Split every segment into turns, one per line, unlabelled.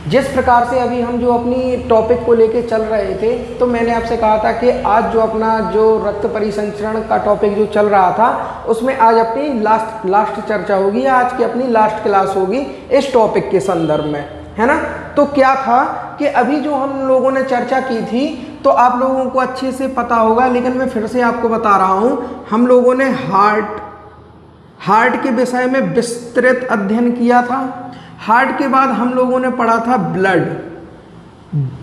जिस प्रकार से अभी हम जो अपनी टॉपिक को लेके चल रहे थे, तो मैंने आपसे कहा था कि आज जो अपना जो रक्त परिसंचरण का टॉपिक जो चल रहा था, उसमें आज अपनी लास्ट चर्चा होगी, आज की अपनी लास्ट क्लास होगी इस टॉपिक के संदर्भ में, है ना। तो क्या था कि अभी जो हम लोगों ने चर्चा की थी, तो आप लोगों को अच्छे से पता होगा, लेकिन मैं फिर से आपको बता रहा हूँ, हम लोगों ने हार्ट के विषय में विस्तृत अध्ययन किया था। हार्ट के बाद हम लोगों ने पढ़ा था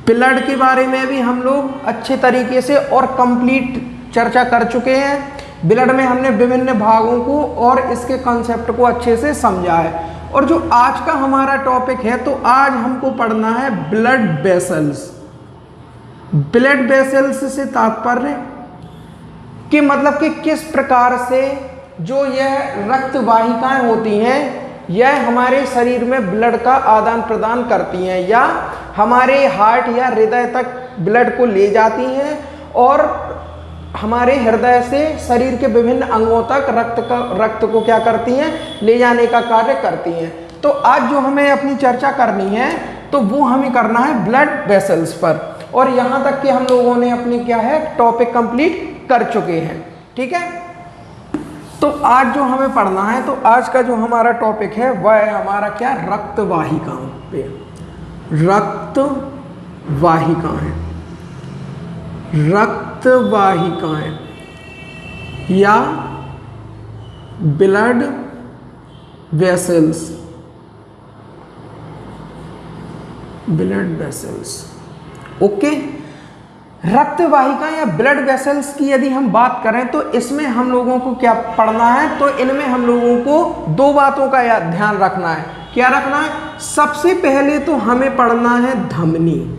ब्लड के बारे में भी हम लोग अच्छे तरीके से और कंप्लीट चर्चा कर चुके हैं। ब्लड में हमने विभिन्न भागों को और इसके कॉन्सेप्ट को अच्छे से समझा है। और जो आज का हमारा टॉपिक है, तो आज हमको पढ़ना है ब्लड वेसल्स। ब्लड वेसल्स से तात्पर्य कि मतलब कि किस प्रकार से जो यह रक्त वाहिकाएं होती हैं, यह हमारे शरीर में ब्लड का आदान प्रदान करती हैं या हमारे हार्ट या हृदय तक ब्लड को ले जाती हैं और हमारे हृदय से शरीर के विभिन्न अंगों तक रक्त को क्या करती हैं, ले जाने का कार्य करती हैं। तो आज जो हमें अपनी चर्चा करनी है, तो वो हमें करना है ब्लड वेसल्स पर। और यहाँ तक कि हम लोगों ने अपनी क्या है टॉपिक कंप्लीट कर चुके हैं, ठीक है। तो आज जो हमें पढ़ना है, तो आज का जो हमारा टॉपिक है वह है हमारा क्या, रक्त वाहिकाओं पे। रक्त वाहिकाएं या ब्लड वेसल्स। ओके, रक्त वाहिका या ब्लड वेसल्स की यदि हम बात करें, तो इसमें हम लोगों को क्या पढ़ना है, तो इनमें हम लोगों को दो बातों का ध्यान रखना है। क्या रखना है? सबसे पहले तो हमें पढ़ना है धमनी।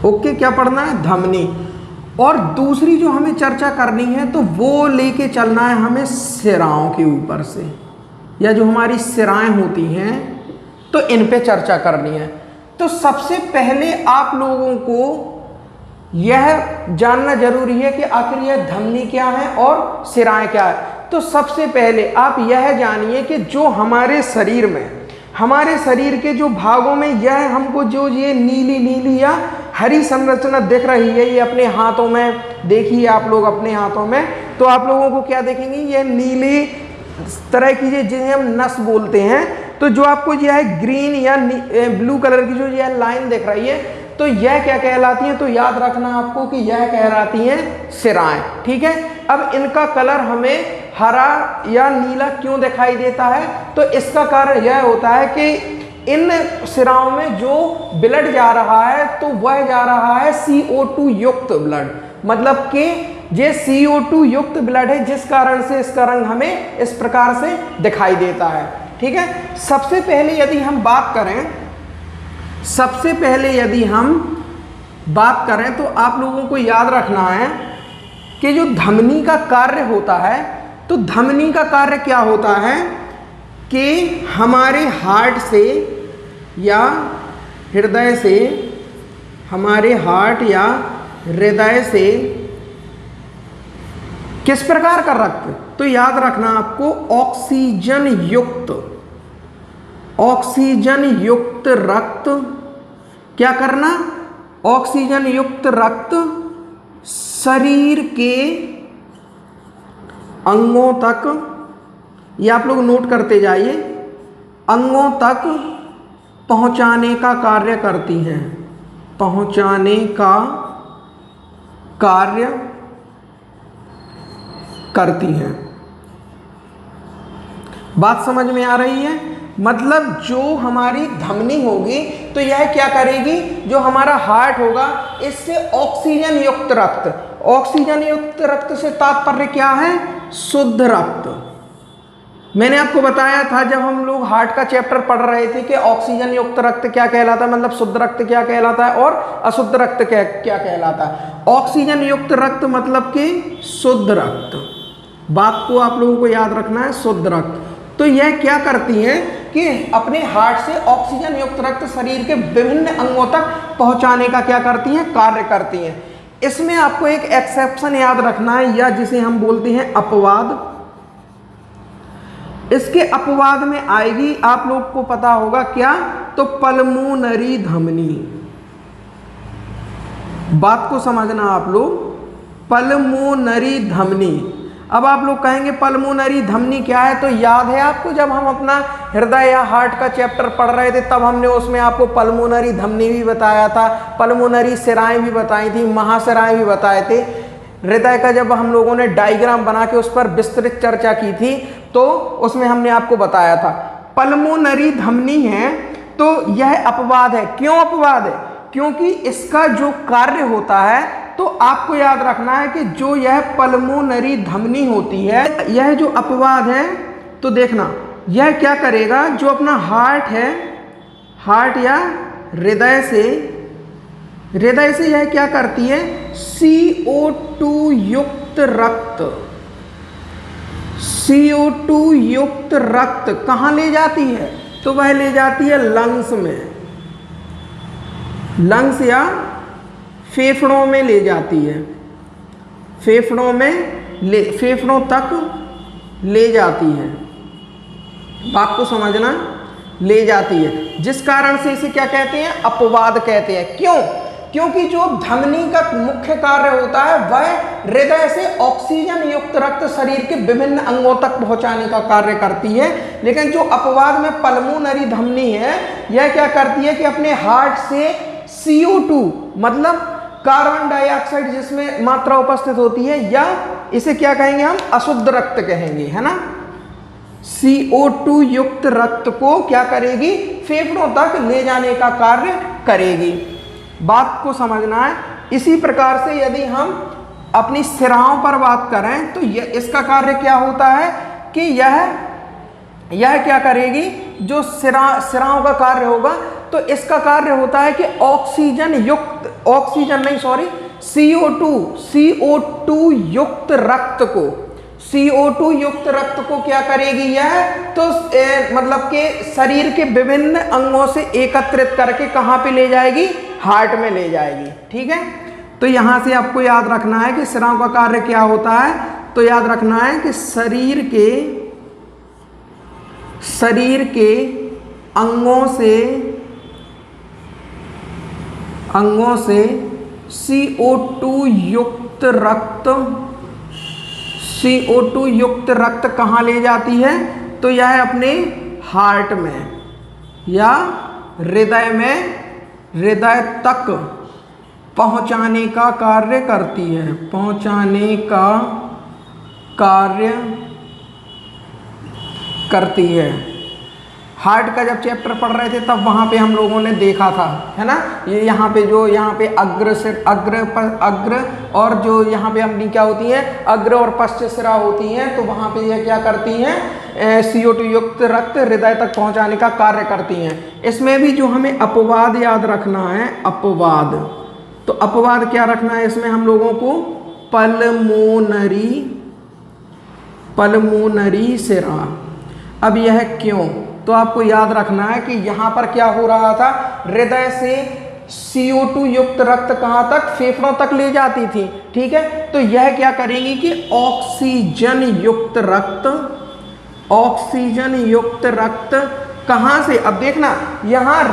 ओके, क्या पढ़ना है? धमनी। और दूसरी जो हमें चर्चा करनी है, तो वो लेके चलना है हमें सिराओं के ऊपर से, या जो हमारी सिराएं होती हैं, तो इन पे चर्चा करनी है। तो सबसे पहले आप लोगों को यह जानना जरूरी है कि आखिर यह धमनी क्या है और सिराएं क्या है। तो सबसे पहले आप यह जानिए कि जो हमारे शरीर में, हमारे शरीर के जो भागों में यह हमको जो ये नीली या हरी संरचना दिख रही है, ये अपने हाथों में देखिए आप लोग अपने हाथों में, तो आप लोगों को क्या देखेंगे, ये नीली तरह की जिन्हें हम नस बोलते हैं। तो जो आपको यह ग्रीन या ब्लू कलर की जो यह लाइन दिख रही है, तो यह क्या कहलाती है, तो याद रखना आपको कि यह कहलाती हैं सिराएं, ठीक है। अब इनका कलर हमें हरा या नीला क्यों दिखाई देता है, तो इसका कारण यह होता है कि इन सिराओं में जो ब्लड जा रहा है, तो वह जा रहा है CO2 युक्त ब्लड, मतलब कि ये CO2 युक्त ब्लड है, जिस कारण से इसका रंग हमें इस प्रकार से दिखाई देता है, ठीक है। सबसे पहले यदि हम बात करें, तो आप लोगों को याद रखना है कि जो धमनी का कार्य होता है, तो धमनी का कार्य क्या होता है कि हमारे हार्ट से या हृदय से, हमारे हार्ट या हृदय से किस प्रकार का रक्त, तो याद रखना आपको ऑक्सीजन युक्त रक्त क्या करना, ऑक्सीजन युक्त रक्त शरीर के अंगों तक, ये आप लोग नोट करते जाइए, अंगों तक पहुंचाने का कार्य करती हैं, पहुंचाने का कार्य करती हैं। बात समझ में आ रही है? मतलब जो हमारी धमनी होगी, तो यह क्या करेगी, जो हमारा हार्ट होगा, इससे ऑक्सीजन युक्त रक्त से तात्पर्य क्या है, शुद्ध रक्त। मैंने आपको बताया था जब हम लोग हार्ट का चैप्टर पढ़ रहे थे कि ऑक्सीजन युक्त रक्त क्या कहलाता है, मतलब शुद्ध रक्त क्या कहलाता है और अशुद्ध रक्त क्या कहलाता है। ऑक्सीजन युक्त रक्त मतलब कि शुद्ध रक्त, बात को आप लोगों को याद रखना है, शुद्ध रक्त। तो यह क्या करती हैं कि अपने हार्ट से ऑक्सीजन युक्त रक्त शरीर के विभिन्न अंगों तक पहुंचाने का क्या करती हैं, कार्य करती हैं। इसमें आपको एक एक्सेप्शन याद रखना है, या जिसे हम बोलते हैं अपवाद। इसके अपवाद में आएगी, आप लोग को पता होगा क्या, तो पल्मोनरी धमनी। बात को समझना आप लोग, पल्मोनरी धमनी। अब आप लोग कहेंगे पल्मोनरी धमनी क्या है, तो याद है आपको जब हम अपना हृदय या हार्ट का चैप्टर पढ़ रहे थे तब हमने उसमें आपको पल्मोनरी धमनी भी बताया था, पल्मोनरी सिराएं भी बताई थी, महासिराएं भी बताए थे। हृदय का जब हम लोगों ने डायग्राम बना के उस पर विस्तृत चर्चा की थी तो उसमें हमने आपको बताया था पल्मोनरी धमनी है तो यह अपवाद है। क्यों अपवाद है? क्योंकि इसका जो कार्य होता है, तो आपको याद रखना है कि जो यह पल्मोनरी धमनी होती है, यह जो अपवाद है, तो देखना यह क्या करेगा, जो अपना हार्ट है, हार्ट या हृदय से यह क्या करती है, CO2 युक्त रक्त, CO2 युक्त रक्त कहाँ ले जाती है, तो वह ले जाती है लंग्स में, लंग्स या फेफड़ों में ले जाती है, फेफड़ों तक ले जाती है। बात को समझना, ले जाती है, जिस कारण से इसे क्या कहते हैं, अपवाद कहते हैं। क्यों? क्योंकि जो धमनी का मुख्य कार्य होता है वह हृदय से ऑक्सीजन युक्त रक्त शरीर के विभिन्न अंगों तक पहुंचाने का कार्य करती है, लेकिन जो अपवाद में पल्मोनरी धमनी है, यह क्या करती है कि अपने हार्ट से CO2 मतलब कार्बन डाइऑक्साइड जिसमें मात्रा उपस्थित होती है, या इसे क्या कहेंगे हम, अशुद्ध रक्त कहेंगे, है ना, CO2 युक्त रक्त को क्या करेगी, फेफड़ों तक ले जाने का कार्य करेगी। बात को समझना है। इसी प्रकार से यदि हम अपनी सिराओं पर बात करें तो इसका कार्य क्या होता है कि यह क्या करेगी, जो सिराओं का कार्य होगा, तो इसका कार्य होता है कि CO2 युक्त रक्त को, CO2 युक्त रक्त को क्या करेगी यह, तो मतलब कि शरीर के विभिन्न अंगों से एकत्रित करके कहाँ पे ले जाएगी, हार्ट में ले जाएगी। ठीक है, तो यहाँ से आपको याद रखना है कि सिराओं का कार्य क्या होता है, तो याद रखना है कि शरीर के अंगों से CO2 युक्त रक्त कहाँ ले जाती है, तो यह अपने हार्ट में या हृदय तक पहुँचाने का कार्य करती है, पहुँचाने का कार्य करती है। हार्ट का जब चैप्टर पढ़ रहे थे तब वहाँ पे हम लोगों ने देखा था, है ना, ये यहाँ पे अग्र और जो यहाँ पे अपनी क्या होती है, अग्र और पश्च सिरा होती हैं, तो वहाँ पे ये क्या करती हैं, CO2 युक्त रक्त हृदय तक पहुँचाने का कार्य करती हैं। इसमें भी जो हमें अपवाद याद रखना है, अपवाद, तो अपवाद क्या रखना है इसमें हम लोगों को, पल्मोनरी सिरा। अब यह क्यों, तो आपको याद रखना है कि यहाँ पर क्या हो रहा था, हृदय से CO2 युक्त रक्त कहाँ तक, फेफड़ों तक ले जाती थी। ठीक है, तो यह क्या करेंगी कि ऑक्सीजन युक्त रक्त कहाँ से, अब देखना यहाँ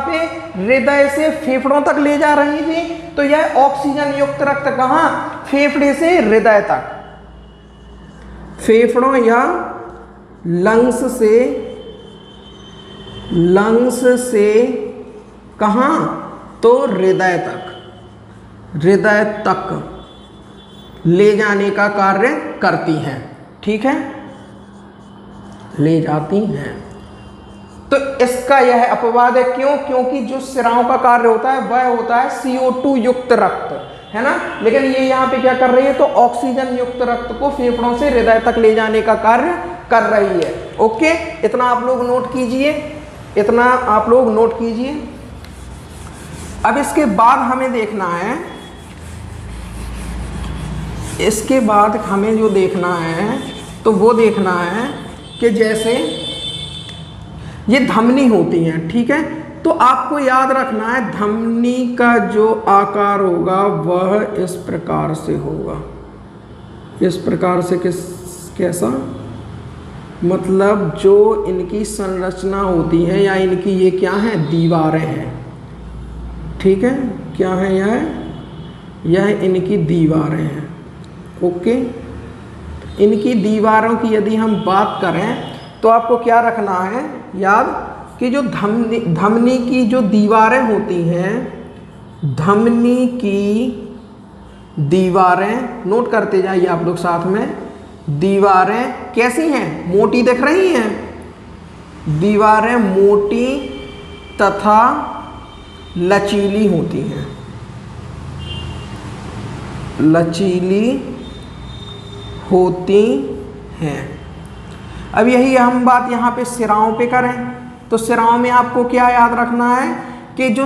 पे हृदय से फेफड़ों तक ले जा रही थी, तो यह ऑक्सीजन युक्त रक्त कहाँ, फेफड़े से हृदय तक, फेफड़ों या लंग्स से कहाँ, तो हृदय तक ले जाने का कार्य करती हैं। ठीक है, ले जाती हैं। तो इसका यह अपवाद है। क्यों? क्योंकि जो सिराओं का कार्य होता है वह होता है CO2 युक्त रक्त, है ना, लेकिन ये यहाँ पे क्या कर रही है, तो ऑक्सीजन युक्त रक्त को फेफड़ों से हृदय तक ले जाने का कार्य कर रही है। ओके, इतना आप लोग नोट कीजिए, अब इसके बाद हमें देखना है, इसके बाद हमें जो देखना है तो वो देखना है कि जैसे ये धमनी होती हैं, ठीक है, तो आपको याद रखना है धमनी का जो आकार होगा वह इस प्रकार से होगा, इस प्रकार से कैसा, मतलब जो इनकी संरचना होती है या इनकी ये क्या है, दीवारें हैं। ठीक है, क्या है यह इनकी दीवारें हैं। ओके, इनकी दीवारों की यदि हम बात करें तो आपको क्या रखना है याद कि जो धमनी की जो दीवारें होती हैं, धमनी की दीवारें नोट करते जाइए आप लोग साथ में। दीवारें कैसी हैं, मोटी दिख रही हैं। दीवारें मोटी तथा लचीली होती हैं, लचीली होती हैं। अब यही हम बात यहाँ पे सिराओं पे करें तो सिराओं में आपको क्या याद रखना है कि जो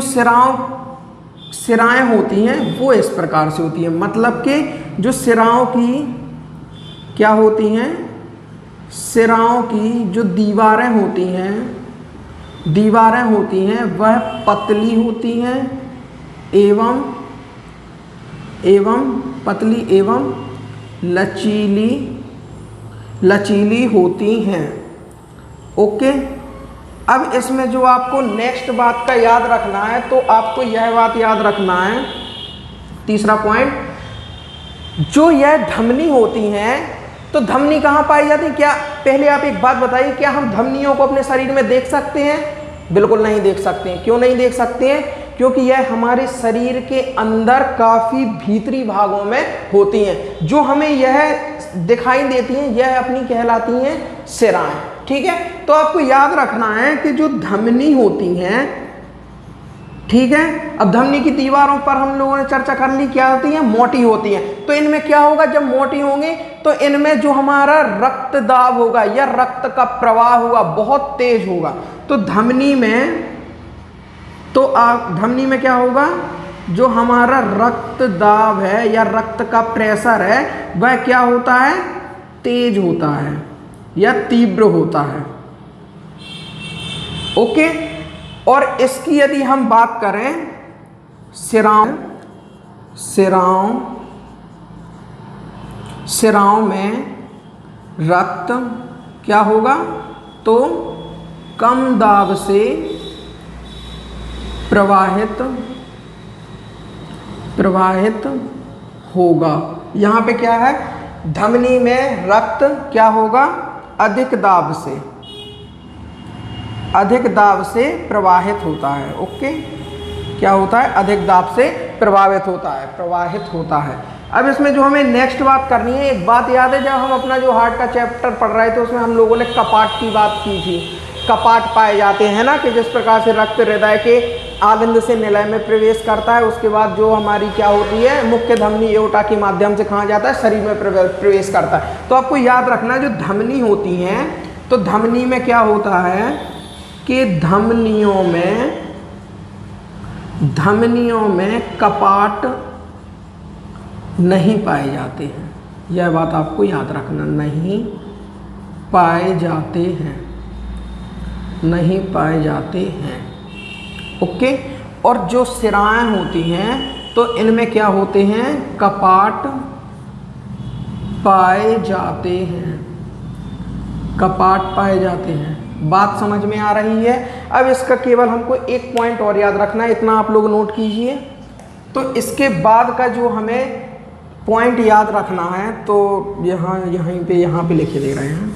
सिराएं होती हैं वो इस प्रकार से होती हैं। मतलब कि जो सिराओं की क्या होती हैं, सिराओं की जो दीवारें होती हैं वह पतली होती हैं एवं पतली एवं लचीली होती हैं। ओके, अब इसमें जो आपको नेक्स्ट बात का याद रखना है तो आपको यह बात याद रखना है, तीसरा पॉइंट, जो यह धमनी होती हैं तो धमनी कहाँ पाई जाती है। क्या पहले आप एक बात बताइए, क्या हम धमनियों को अपने शरीर में देख सकते हैं? बिल्कुल नहीं देख सकते हैं। क्यों नहीं देख सकते हैं? क्योंकि यह हमारे शरीर के अंदर काफ़ी भीतरी भागों में होती हैं। जो हमें यह दिखाई देती हैं यह अपनी कहलाती हैं सिराएं। ठीक है, तो आपको याद रखना है कि जो धमनी होती हैं, ठीक है, अब धमनी की दीवारों पर हम लोगों ने चर्चा कर ली, क्या होती हैं, मोटी होती हैं। तो इनमें क्या होगा, जब मोटी होंगी तो इनमें जो हमारा रक्त दाब होगा या रक्त का प्रवाह होगा बहुत तेज होगा। तो धमनी में क्या होगा, जो हमारा रक्त दाब है या रक्त का प्रेशर है वह क्या होता है, तेज होता है या तीव्र होता है। ओके, और इसकी यदि हम बात करें सिराओं में रक्त क्या होगा, तो कम दाब से प्रवाहित होगा। यहाँ पे क्या है, धमनी में रक्त क्या होगा, अधिक दाब से प्रवाहित होता है। ओके, क्या होता है, अधिक दाब से प्रवाहित होता है। अब इसमें जो हमें नेक्स्ट बात करनी है, एक बात याद है, जब हम अपना जो हार्ट का चैप्टर पढ़ रहे थे उसमें हम लोगों ने कपाट की बात की थी। कपाट पाए जाते हैं ना, कि जिस प्रकार से रक्त हृदय के आलिंद से निलय में प्रवेश करता है, उसके बाद जो हमारी क्या होती है, मुख्य धमनी एओर्टा के माध्यम से कहाँ जाता है, शरीर में प्रवेश करता है। तो आपको याद रखना है, जो धमनी होती हैं तो धमनी में क्या होता है कि धमनियों में कपाट नहीं पाए जाते हैं। यह बात आपको याद रखना, नहीं पाए जाते हैं। ओके, और जो सिराएं होती हैं तो इनमें क्या होते हैं, कपाट पाए जाते हैं। बात समझ में आ रही है? अब इसका केवल हमको एक पॉइंट और याद रखना है, इतना आप लोग नोट कीजिए। तो इसके बाद का जो हमें पॉइंट याद रखना है तो यहाँ पे लिखे दे रहे हैं।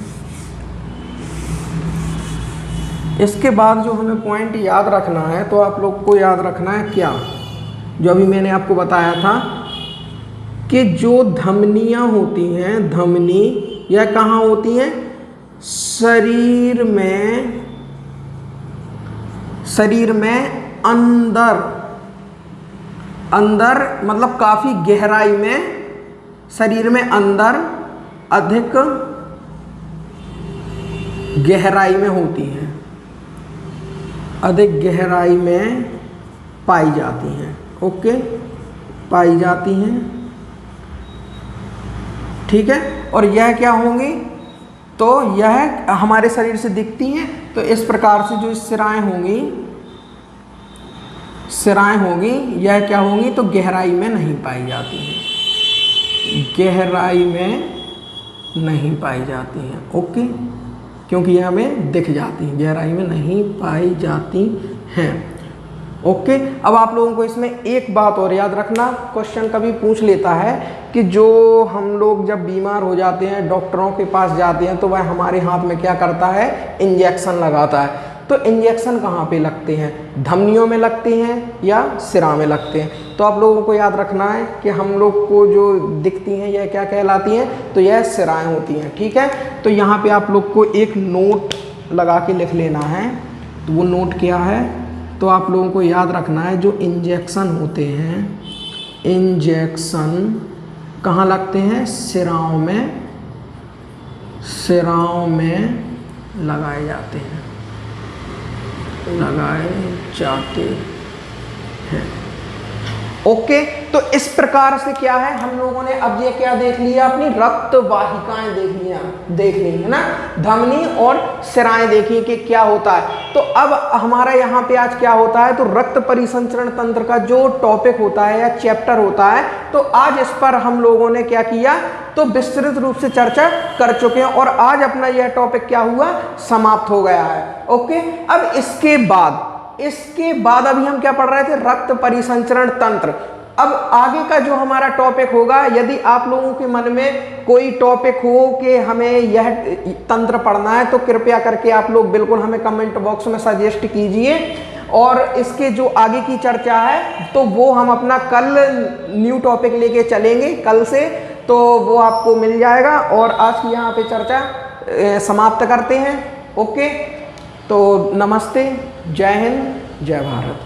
इसके बाद जो हमें पॉइंट याद रखना है तो आप लोग को याद रखना है क्या, जो अभी मैंने आपको बताया था कि जो धमनियाँ होती हैं, धमनी यह कहाँ होती हैं, शरीर में अंदर मतलब काफ़ी गहराई में, शरीर में अंदर अधिक गहराई में होती हैं, अधिक गहराई में पाई जाती हैं। ओके, पाई जाती हैं, ठीक है। और यह क्या होंगी, तो यह हमारे शरीर से दिखती हैं। तो इस प्रकार से जो सिराएं होंगी यह क्या होंगी, तो गहराई में नहीं पाई जाती हैं, गहराई में नहीं पाई जाती हैं। ओके, क्योंकि ये हमें दिख जाती हैं, गहराई में नहीं पाई जाती हैं। ओके, अब आप लोगों को इसमें एक बात और याद रखना, क्वेश्चन कभी पूछ लेता है कि जो हम लोग जब बीमार हो जाते हैं डॉक्टरों के पास जाते हैं तो वह हमारे हाथ में क्या करता है, इंजेक्शन लगाता है। तो इंजेक्शन कहाँ पे लगते हैं, धमनियों में लगते हैं या सिरा में लगते हैं। तो आप लोगों को याद रखना है कि हम लोग को जो दिखती हैं यह क्या कहलाती हैं, तो यह सिराएं होती हैं। ठीक है, तो यहाँ पे आप लोग को एक नोट लगा के लिख लेना है। तो वो नोट क्या है, तो आप लोगों को याद रखना है जो इंजेक्शन होते हैं, इंजेक्शन कहाँ लगते हैं, सिराओं में लगाए जाते हैं, लगाए जाते हैं। ओके, तो इस प्रकार से क्या है, हम लोगों ने अब ये क्या देख लिया, अपनी रक्त वाहिकाएं देख ली है ना, धमनी और सिराएं देखी कि क्या होता है। तो अब हमारा यहाँ पे आज क्या होता है, तो रक्त परिसंचरण तंत्र का जो टॉपिक होता है या चैप्टर होता है, तो आज इस पर हम लोगों ने क्या किया, तो विस्तृत रूप से चर्चा कर चुके हैं और आज अपना यह टॉपिक क्या हुआ, समाप्त हो गया है। ओके, अब इसके बाद अभी हम क्या पढ़ रहे थे, रक्त परिसंचरण तंत्र। अब आगे का जो हमारा टॉपिक होगा, यदि आप लोगों के मन में कोई टॉपिक हो कि हमें यह तंत्र पढ़ना है तो कृपया करके आप लोग बिल्कुल हमें कमेंट बॉक्स में सजेस्ट कीजिए। और इसके जो आगे की चर्चा है तो वो हम अपना कल न्यू टॉपिक लेके चलेंगे कल से, तो वो आपको मिल जाएगा। और आज की यहाँ पे चर्चा समाप्त करते हैं। ओके, तो नमस्ते, जय हिंद, जय भारत।